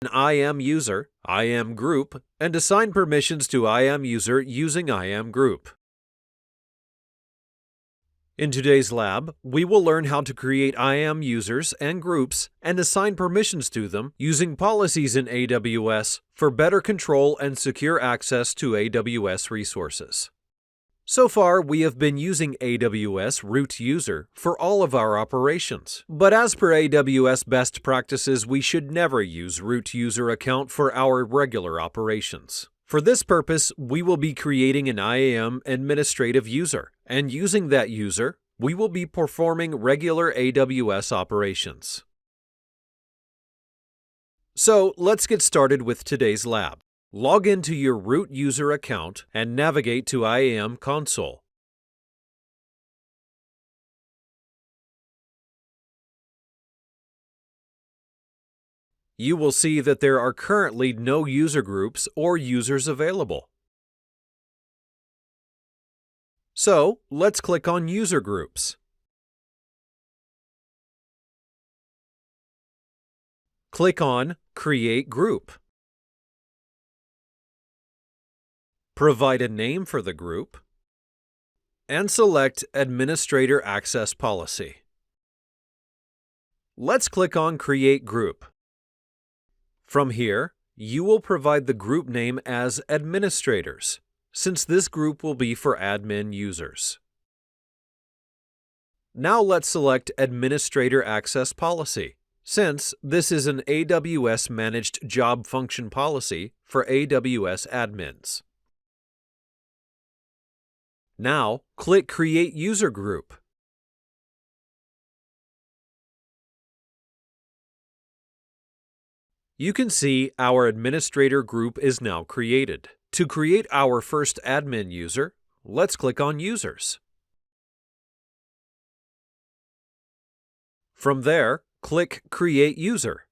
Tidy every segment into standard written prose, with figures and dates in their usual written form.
an IAM user, IAM group, and assign permissions to IAM user using IAM group. In today's lab, we will learn how to create IAM users and groups and assign permissions to them using policies in AWS for better control and secure access to AWS resources. So far, we have been using AWS root user for all of our operations. But as per AWS best practices, we should never use root user account for our regular operations. For this purpose, we will be creating an IAM administrative user, and using that user, we will be performing regular AWS operations. So, let's get started with today's lab. Log into your root user account and navigate to IAM console. You will see that there are currently no user groups or users available. So, let's click on User Groups. Click on Create Group. Provide a name for the group, and select Administrator Access Policy. Let's click on Create Group. From here, you will provide the group name as Administrators, since this group will be for admin users. Now let's select Administrator Access Policy, since this is an AWS Managed Job Function Policy for AWS admins. Now, click Create User Group. You can see our administrator group is now created. To create our first admin user, let's click on Users. From there, click Create User.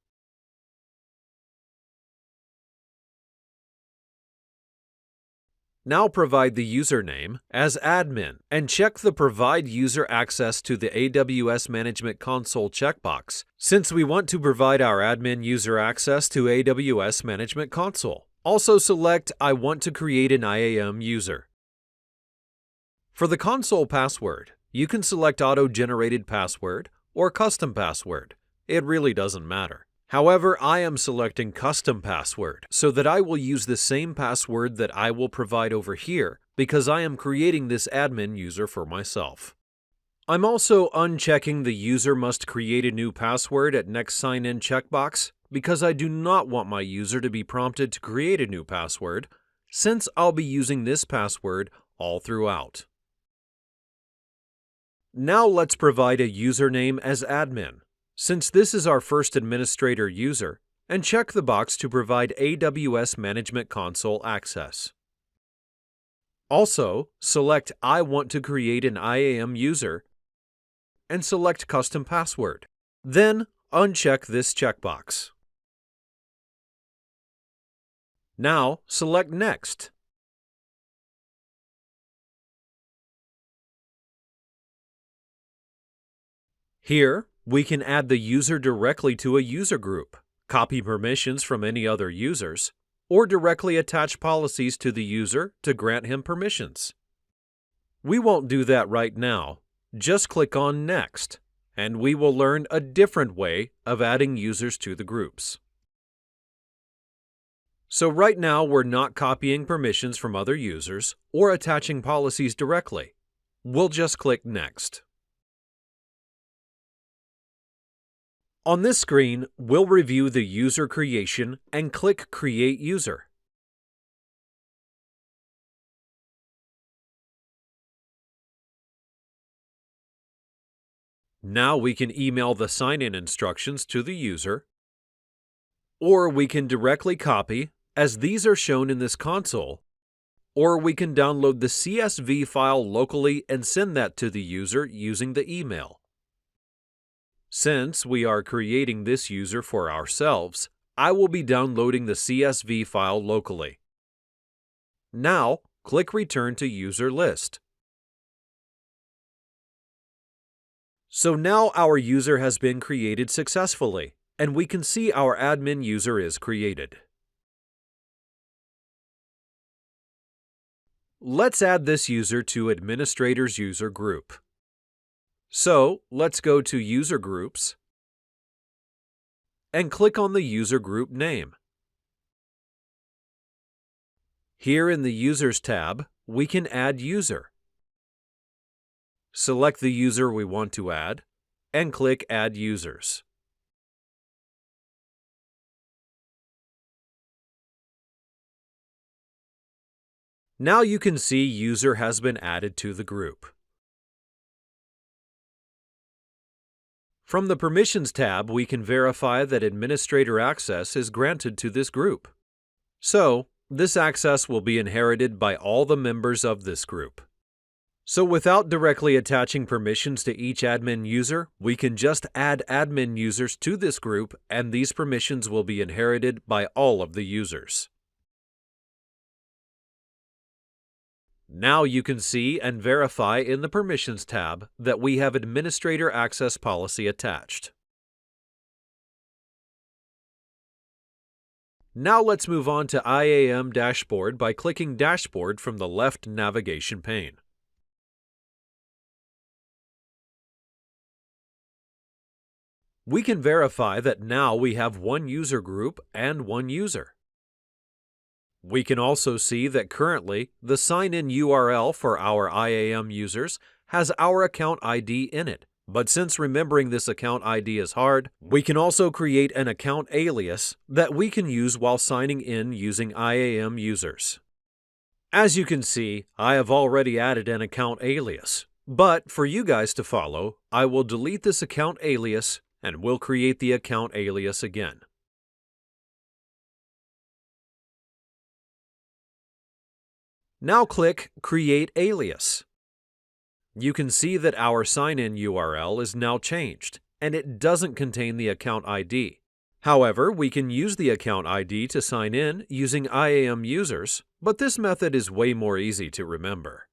Now provide the username as admin and check the Provide User Access to the AWS Management Console checkbox, since we want to provide our admin user access to AWS Management Console. Also select I want to create an IAM user. For the console password, you can select auto-generated password or custom password. It really doesn't matter. However, I am selecting custom password so that I will use the same password that I will provide over here because I am creating this admin user for myself. I'm also unchecking the user must create a new password at next sign in checkbox because I do not want my user to be prompted to create a new password since I'll be using this password all throughout. Now let's provide a username as admin, since this is our first administrator user, and check the box to provide AWS Management Console access. Also, select I want to create an IAM user and select Custom Password. Then, uncheck this checkbox. Now, select Next. Here, we can add the user directly to a user group, copy permissions from any other users, or directly attach policies to the user to grant him permissions. We won't do that right now. Just click on Next, and we will learn a different way of adding users to the groups. So right now, we're not copying permissions from other users or attaching policies directly. We'll just click Next. On this screen, we'll review the user creation and click Create User. Now we can email the sign-in instructions to the user, or we can directly copy, as these are shown in this console, or we can download the CSV file locally and send that to the user using the email. Since we are creating this user for ourselves, I will be downloading the CSV file locally. Now, click Return to User List. So now our user has been created successfully, and we can see our admin user is created. Let's add this user to Administrator's User Group. So, let's go to User Groups and click on the user group name. Here in the Users tab, we can add user. Select the user we want to add and click Add Users. Now you can see user has been added to the group. From the Permissions tab, we can verify that administrator access is granted to this group. So, this access will be inherited by all the members of this group. So without directly attaching permissions to each admin user, we can just add admin users to this group, and these permissions will be inherited by all of the users. Now you can see and verify in the Permissions tab that we have Administrator Access Policy attached. Now let's move on to IAM Dashboard by clicking Dashboard from the left navigation pane. We can verify that now we have one user group and one user. We can also see that currently the sign-in URL for our IAM users has our account ID in it. But since remembering this account ID is hard, we can also create an account alias that we can use while signing in using IAM users. As you can see, I have already added an account alias. But for you guys to follow, I will delete this account alias and we'll create the account alias again. Now click Create Alias. You can see that our sign-in URL is now changed, and it doesn't contain the account ID. However, we can use the account ID to sign in using IAM users, but this method is way more easy to remember.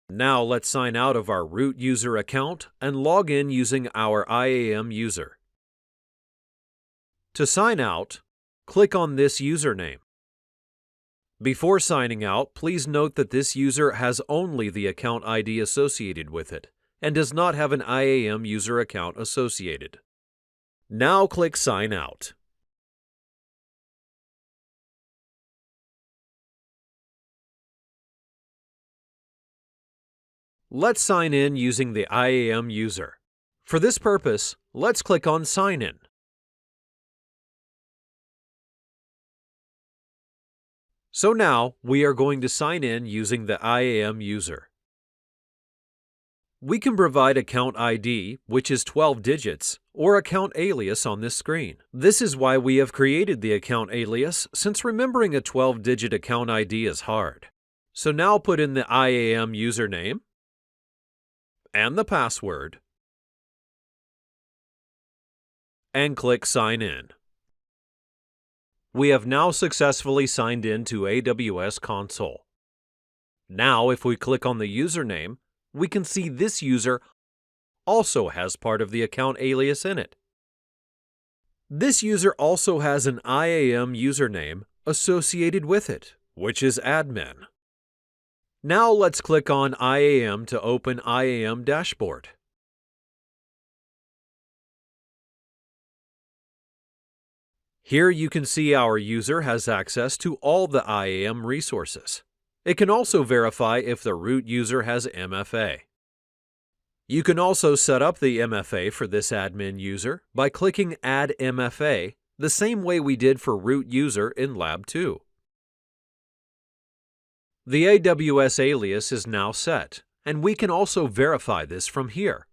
Now let's sign out of our root user account and log in using our IAM user. To sign out, click on this username. Before signing out, please note that this user has only the account ID associated with it and does not have an IAM user account associated. Now click Sign Out. Let's sign in using the IAM user. For this purpose, let's click on Sign In. So now, we are going to sign in using the IAM user. We can provide account ID, which is 12 digits, or account alias on this screen. This is why we have created the account alias, since remembering a 12-digit account ID is hard. So now put in the IAM username and the password, and click Sign In. We have now successfully signed in to AWS Console. Now, if we click on the username, we can see this user also has part of the account alias in it. This user also has an IAM username associated with it, which is admin. Now let's click on IAM to open IAM Dashboard. Here you can see our user has access to all the IAM resources. It can also verify if the root user has MFA. You can also set up the MFA for this admin user by clicking Add MFA, the same way we did for root user in Lab 2. The AWS alias is now set, and we can also verify this from here.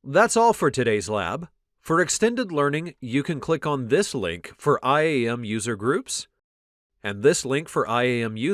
That's all for today's lab. For extended learning, you can click on this link for IAM user groups and this link for IAM users.